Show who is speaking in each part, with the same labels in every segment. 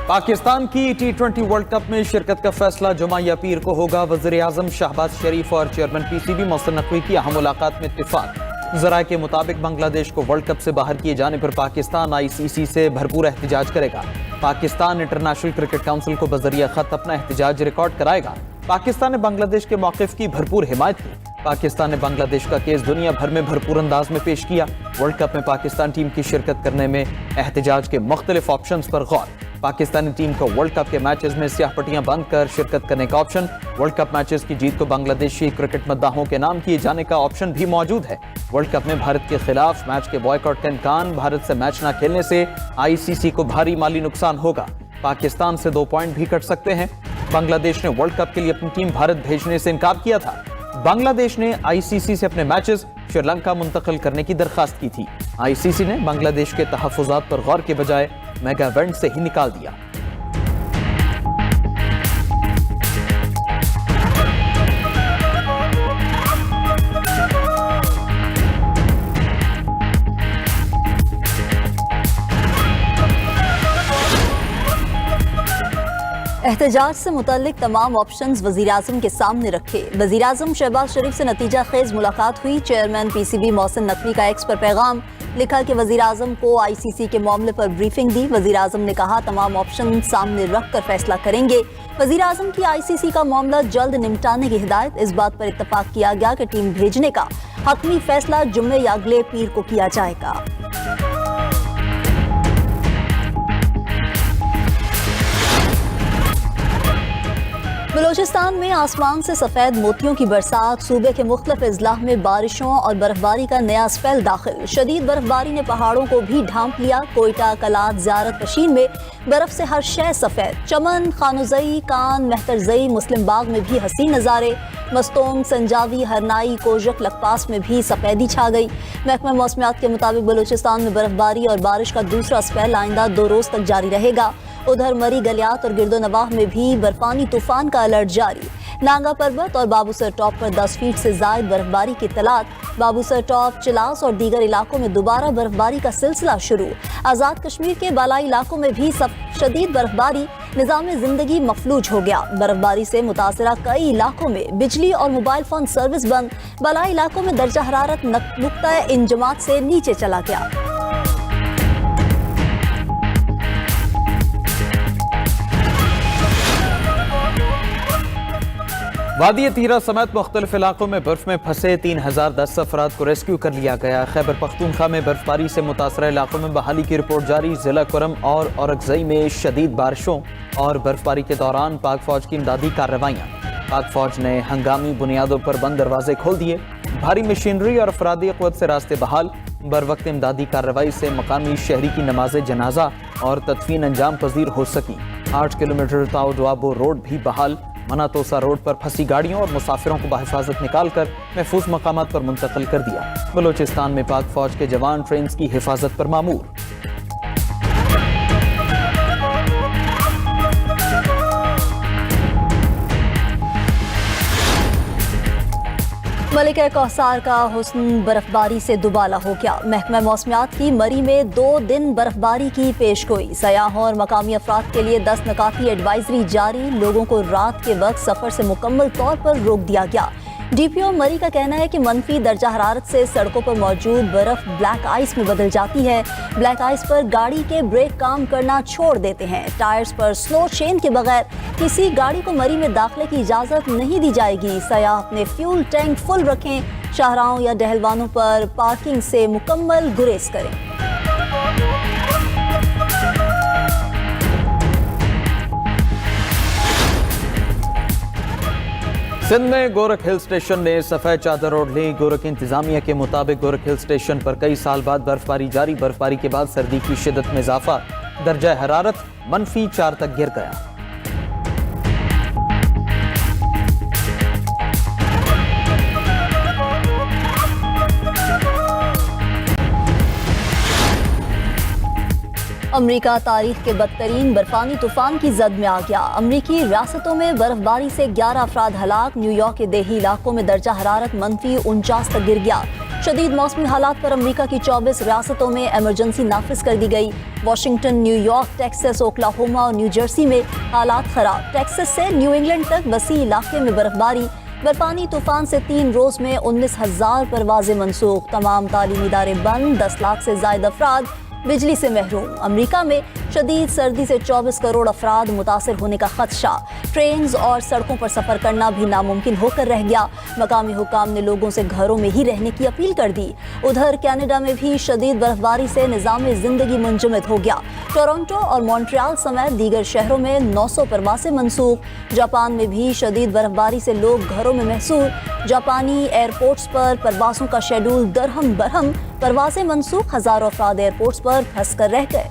Speaker 1: पाकिस्तान की T20 world cup में शिरकत का फैसला जुमा या पीर को होगा। वज़ीर आज़म शहबाज शरीफ और चेयरमैन PCB मोहसिन नकवी की अहम मुलाकात में इत्तिफाक। ज़राए के मुताबिक बांग्लादेश को वर्ल्ड कप से बाहर किए जाने पर पाकिस्तान ICC से भरपूर एहतजाज करेगा। पाकिस्तान इंटरनेशनल क्रिकेट काउंसिल को बजरिया खत अपना एहतजाज रिकॉर्ड कराएगा। पाकिस्तान ने बांग्लादेश के मौक़िफ़ की भरपूर हिमायत की। पाकिस्तान ने बांग्लादेश का केस दुनिया भर में भरपूर अंदाज में पेश किया। वर्ल्ड कप में पाकिस्तान टीम की शिरकत करने में एहतजाज के मुख्तलिफ ऑप्शंस पर गौर। पाकिस्तानी टीम को वर्ल्ड कप के मैचेस में स्याह पट्टियां बंद कर शिरकत करने का ऑप्शन, वर्ल्ड कप मैचेस की जीत को बांग्लादेशी क्रिकेट मद्दाहों के नाम किए जाने का ऑप्शन भी मौजूद है। वर्ल्ड कप में भारत के खिलाफ मैच के बॉयकॉट का इम्कान, भारत से मैच न खेलने से ICC को भारी माली नुकसान होगा। पाकिस्तान से 2 पॉइंट भी कट सकते हैं। बांग्लादेश ने वर्ल्ड कप के लिए अपनी टीम भारत भेजने से इनकार किया था। बांग्लादेश ने ICC से अपने मैचेस श्रीलंका मुंतकिल करने की दरखास्त की थी। ICC ने बांग्लादेश के तहफ़्फ़ुज़ात पर गौर के बजाय मेगा इवेंट से ही निकाल दिया।
Speaker 2: एहतजाज से मुतल्लिक तमाम ऑप्शंस वज़ीर आज़म के सामने रखे। वज़ीर आज़म शहबाज शरीफ से नतीजा खेज मुलाकात हुई। चेयरमैन PCB मोहसिन नकवी का एक्स पर पैगाम लिखा कि वज़ीर आज़म को ICC के मामले पर ब्रीफिंग दी। वज़ीर आज़म ने कहा तमाम ऑप्शन सामने रख कर फैसला करेंगे। वज़ीर आज़म की ICC का मामला जल्द निपटाने की हिदायत। इस बात पर इत्तफाक किया गया कि टीम भेजने का हतमी फैसला जुम्मे या अगले पीर को किया जाएगा। बलूचिस्तान में आसमान से सफेद मोतियों की बरसात। सूबे के मुख्तलिफ अजला में बारिशों और बर्फबारी का नया स्पेल दाखिल। शदीद बर्फबारी ने पहाड़ों को भी ढांप लिया। कोयटा, कलात, ज़ियारत पशीन में बर्फ से हर शय सफेद। चमन, खानुजई, कान, मेहतरजई, मुस्लिम बाग में भी हसीन नज़ारे। मस्तोंग, संजावी, हरनाई, कोजक, लकपास में भी सफेदी छा गई। महकमा मौसमियात के मुताबिक बलूचिस्तान में बर्फबारी और बारिश का दूसरा स्पेल आइंदा 2 रोज तक जारी रहेगा। उधर मरी, गलियात और गिरदो नवाह में भी बर्फानी तूफान का अलर्ट जारी। नांगा पर्वत और बाबूसर टॉप पर 10 फीट से जायद बर्फबारी की इत्तलात। बाबूसर टॉप, चिलास और दीगर इलाकों में दोबारा बर्फबारी का सिलसिला शुरू। आज़ाद कश्मीर के बालाई इलाकों में भी शदीद बर्फबारी। निज़ाम जिंदगी मफलूज हो गया। बर्फबारी से मुतासरा कई इलाकों में बिजली और मोबाइल फोन सर्विस बंद। बालाई इलाकों में दर्जा हरारत नुक्ता इंजमात से नीचे चला गया।
Speaker 1: वादी तीरा समेत मुख्तलिफ इलाकों में बर्फ में फंसे 3010 अफराद को रेस्क्यू कर लिया गया। खैबर पख्तूनख्वा में बर्फबारी से मुतासरा इलाकों में बहाली की रिपोर्ट जारी। जिला कुरम और औरकजई में शदीद बारिशों और बर्फबारी के दौरान पाक फौज की इमदादी कार्रवाइयाँ। पाक फौज ने हंगामी बुनियादों पर बंद दरवाजे खोल दिए। भारी मशीनरी और अफरादी क़ुव्वत से रास्ते बहाल। बर वक्त इमदादी कार्रवाई से मकामी शहरी की नमाज जनाजा और तदफीन अंजाम पजीर हो सकी। 8 किलोमीटर ताओ डुआबो रोड भी बहाल। मनातोसा रोड पर फंसी गाड़ियों और मुसाफिरों को बहिफाजत निकालकर महफूज मकामात पर मुंतकिल कर दिया। बलूचिस्तान में पाक फौज के जवान ट्रेन की हिफाजत पर मामूर।
Speaker 2: मलिका कौसार का हुस्न बर्फबारी से दुबाला हो गया। महकमा मौसमियात की मरी में 2 दिन बर्फबारी की पेशगोई। सयाहों और मकामी अफराद के लिए 10 नकाती एडवाइजरी जारी। लोगों को रात के वक्त सफर से मुकम्मल तौर पर रोक दिया गया। DPO मरी का कहना है कि मनफी दर्जा हरारत से सड़कों पर मौजूद बर्फ ब्लैक आइस में बदल जाती है। ब्लैक आइस पर गाड़ी के ब्रेक काम करना छोड़ देते हैं। टायर्स पर स्लो चेन के बगैर किसी गाड़ी को मरी में दाखिले की इजाज़त नहीं दी जाएगी। सयाह अपने फ्यूल टैंक फुल रखें। शाहराहों या डहलवानों पर पार्किंग से मुकम्मल गुरेज करें।
Speaker 1: सिंध में गोरख हिल स्टेशन ने सफेद चादर ओढ़ ली। गोरख इंतजामिया के मुताबिक गोरख हिल स्टेशन पर कई साल बाद बर्फबारी जारी। बर्फबारी के बाद सर्दी की शिद्दत में इजाफा। दर्जा हरारत -4 तक गिर गया।
Speaker 2: अमेरिका तारीख के बदतरीन बर्फानी तूफान की जद में आ गया। अमेरिकी रियासतों में बर्फबारी से 11 अफराद हलाक। न्यूयॉर्क के देही इलाकों में दर्जा हरारत -49 तक गिर गया। शदीद मौसमी हालात पर अमेरिका की 24 रियासतों में इमरजेंसी नाफिज कर दी गई। वाशिंगटन, न्यूयॉर्क, टेक्सास, ओक्लाहोमा और न्यू जर्सी में हालात खराब। टेक्सास से न्यू इंग्लैंड तक वसी इलाके में बर्फबारी। बर्फानी तूफान से 3 रोज में 19,000 परवाजें मनसूख। तमाम तालीमी इदारे बंद। 10 लाख से ज्यादा अफराद बिजली से महरूम। अमेरिका में शदीद सर्दी से 24 करोड़ अफराद मुतासर होने का खदशा। ट्रेन और सड़कों पर सफर करना भी नामुमकिन होकर रह गया। मकामी हुकाम ने लोगों से घरों में ही रहने की अपील कर दी। उधर कनाडा में भी शदीद बर्फबारी से निज़ाम जिंदगी मुंजमद हो गया। टोरंटो और मॉन्ट्रियल समेत दीगर शहरों में 900 परवासें मनसूख। जापान में भी शदीद बर्फबारी से लोग घरों में महसूर। जापानी एयरपोर्ट्स पर परवासों का शेड्यूल दरहम बरहम। परवासें मनसूख। हजारों अफराद एयरपोर्ट्स पर फंस कर रह गए।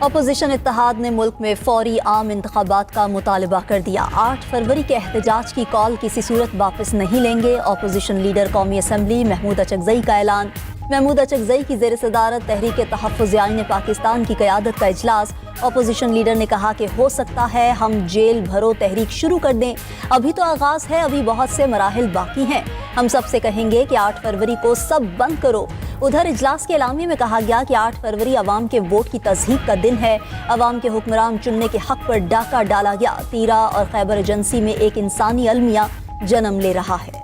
Speaker 2: अपोजिशन इत्तेहाद ने मुल्क में फौरी आम इंतखाबात का मुतालबा कर दिया। 8 फरवरी के एहतजाज की कॉल किसी सूरत वापस नहीं लेंगे। अपोजिशन लीडर कौमी असम्बली महमूद अचकजई का ऐलान। महमूद अचकजई की ज़ेर सदारत तहरीक तहफ़्फ़ुज़ आईन पाकिस्तान की क़यादत का इजलास। अपोजिशन लीडर ने कहा कि हो सकता है हम जेल भरो तहरीक शुरू कर दें। अभी तो आगाज़ है, अभी बहुत से मराहिल बाकी हैं। हम सबसे कहेंगे कि 8 फरवरी को सब बंद करो। उधर इजलास के एलामी में कहा गया कि 8 फरवरी अवाम के वोट की तस्दीक का दिन है। अवाम के हुक्मरान चुनने के हक पर डाका डाला गया। तीरा और खैबर एजेंसी में एक इंसानी अलमिया जन्म ले रहा है।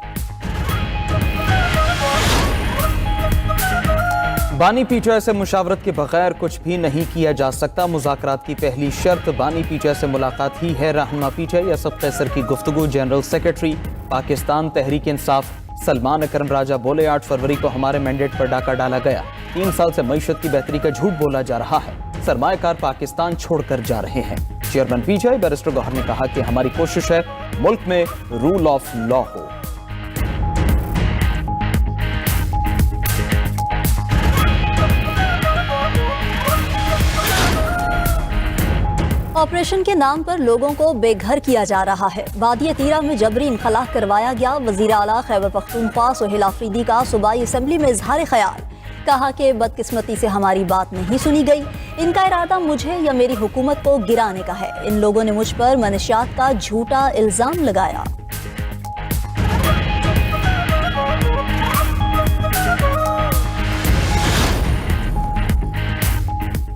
Speaker 1: बानी पीटीआई से मुशावरत के बगैर कुछ भी नहीं किया जा सकता। मुज़ाकरात की पहली शर्त बानी पीटीआई से मुलाकात ही है। रहनुमा पीटीआई असद कैसर की गुफ्तगू। जनरल सेक्रेटरी पाकिस्तान तहरीक इंसाफ सलमान अकरम राजा बोले, 8 फरवरी को हमारे मैंडेट पर डाका डाला गया। 3 साल से मईशत की बेहतरी का झूठ बोला जा रहा है। सरमाएकार पाकिस्तान छोड़कर जा रहे हैं। चेयरमैन पीटीआई बैरिस्टर गौहर ने कहा कि हमारी कोशिश है मुल्क में रूल ऑफ लॉ हो।
Speaker 2: ऑपरेशन के नाम पर लोगों को बेघर किया जा रहा है। वादी तीरा में जबरी इनखला करवाया गया। वजीर आला खैबर पख्तूनख्वा सोहेल आफरीदी का सूबाई असम्बली में इजहार ख्याल। कहा कि बदकिस्मती से हमारी बात नहीं सुनी गई। इनका इरादा मुझे या मेरी हुकूमत को गिराने का है। इन लोगों ने मुझ पर मनशियात का झूठा इल्जाम लगाया।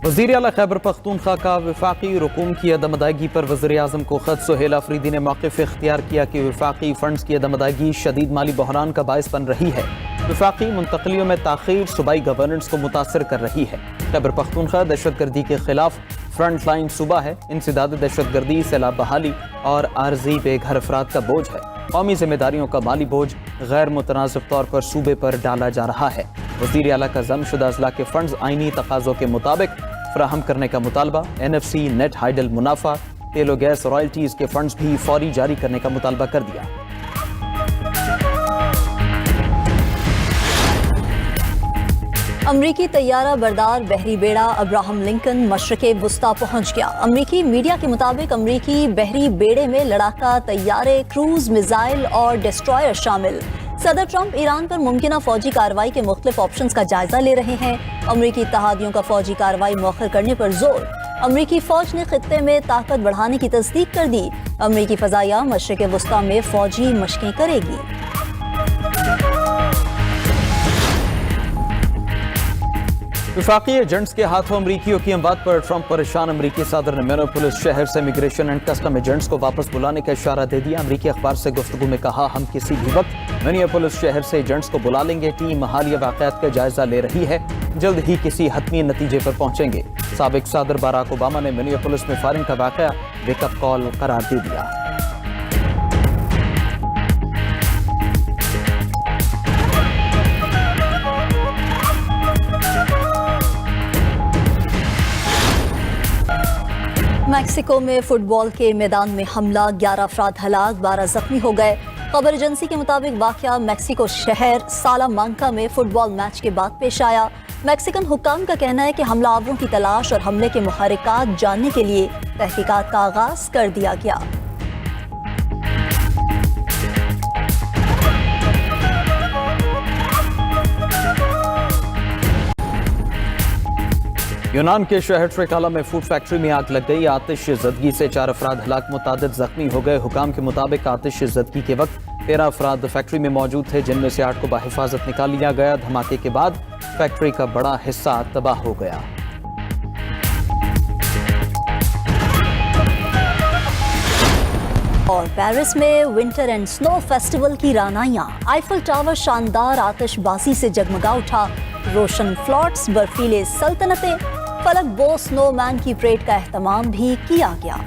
Speaker 1: वज़ीर आला खैबर पख्तूनख्वा का वफाकी रकूम की अदम अदायगी पर वज़ीर आज़म को ख़त। सोहेल आफरीदी ने मौक़िफ़ इख्तियार किया कि वफाकी फ़ंड्स की अदम अदायगी शदीद माली बहरान का बायस बन रही है। वफाकी मुंतकलियों में ताख़ीर सूबाई गवर्नेंस को मुतासर कर रही है। खैबर पख्तूनख्वा दहशतगर्दी के खिलाफ फ्रंट लाइन सूबा है। इंसदाद दहशतगर्दी, सैलाब बहाली और आर्जी बेघर अफराद का बोझ है। कौमी जिम्मेदारियों का माली बोझ गैर मुतनासिब तौर पर सूबे पर डाला जा रहा है। वज़ीर आला का ज़म्मशुदा अज़ला के फ़ंड्स आइनी तकाज़ों के मुताबिक फ्राहम करने का मुतालबा। NFC, नेट हाइडल मुनाफा, तेल और गैस रॉयल्टीज़ के फंड्स भी फौरी जारी करने का मुतालबा कर दिया।
Speaker 2: अमरीकी तैयारा बरदार बहरी बेड़ा अब्राहम लिंकन मशरक़े वुस्ता पहुंच गया। अमरीकी मीडिया के मुताबिक अमरीकी बहरी बेड़े में लड़ाका तैयारे, क्रूज मिसाइल और डिस्ट्रॉयर शामिल। सदर ट्रंप ईरान पर मुमकिन फौजी कार्रवाई के मुख्तलिफ ऑप्शंस का जायजा ले रहे हैं। अमरीकी इत्तेहादियों का फौजी कार्रवाई मौखर करने पर जोर। अमरीकी फौज ने खित्ते में ताकत बढ़ाने की तस्दीक कर दी। अमरीकी फजाइया मशरिक़ वुस्ता में फौजी मशकें करेगी।
Speaker 1: वफाकी एजेंट्स के हाथों अमरीकियों की अमवात पर ट्रंप परेशान। अमरीकी सदर ने मिनियापोलिस शहर से इमिग्रेशन एंड कस्टम एजेंट्स को वापस बुलाने का इशारा दे दिया। अमरीकी अखबार से गुफ्तगू में कहा, हम किसी भी वक्त मिनियापोलिस शहर से एजेंट्स को बुला लेंगे। टीम हालिया वाक़यात का जायजा ले रही है, जल्द ही किसी हतमी नतीजे पर पहुंचेंगे। साबिक सदर बराक ओबामा ने मिनियापोलिस में फायरिंग का वाक़या वेकअप कॉल करार दे दिया।
Speaker 2: मैक्सिको में फुटबॉल के मैदान में हमला, 11 अफराद हलाक, 12 जख्मी हो गए। खबर एजेंसी के मुताबिक वाक़या मैक्सिको शहर सालामांका में फुटबॉल मैच के बाद पेश आया। मैक्सिकन हुक्काम का कहना है कि हमलावरों की तलाश और हमले के मुहर्रिकात जानने के लिए तहकीकात का आगाज कर दिया गया।
Speaker 1: यूनान के शहर ट्रिकाला में फूड फैक्ट्री में आग लग गई। आतिश ज़दगी से 4 अफराद हलाक, मुतादिद जख्मी हो गए। हुकाम के मुताबिक आतिश ज़दगी के वक्त 13 अफराद फैक्ट्री में मौजूद थे, जिनमें से 8 को बाहिफाजत निकाल लिया गया। धमाके के बाद फैक्ट्री का बड़ा हिस्सा तबाह हो गया।
Speaker 2: और पेरिस में विंटर एंड स्नो फेस्टिवल की रानाइयां, आईफल टावर शानदार आतिशबाजी से जगमगा उठा। रोशन फ्लॉट्स, बर्फीले सल्तनतें, फलक बो स्नोमैन की परेड का एहतमाम भी किया गया।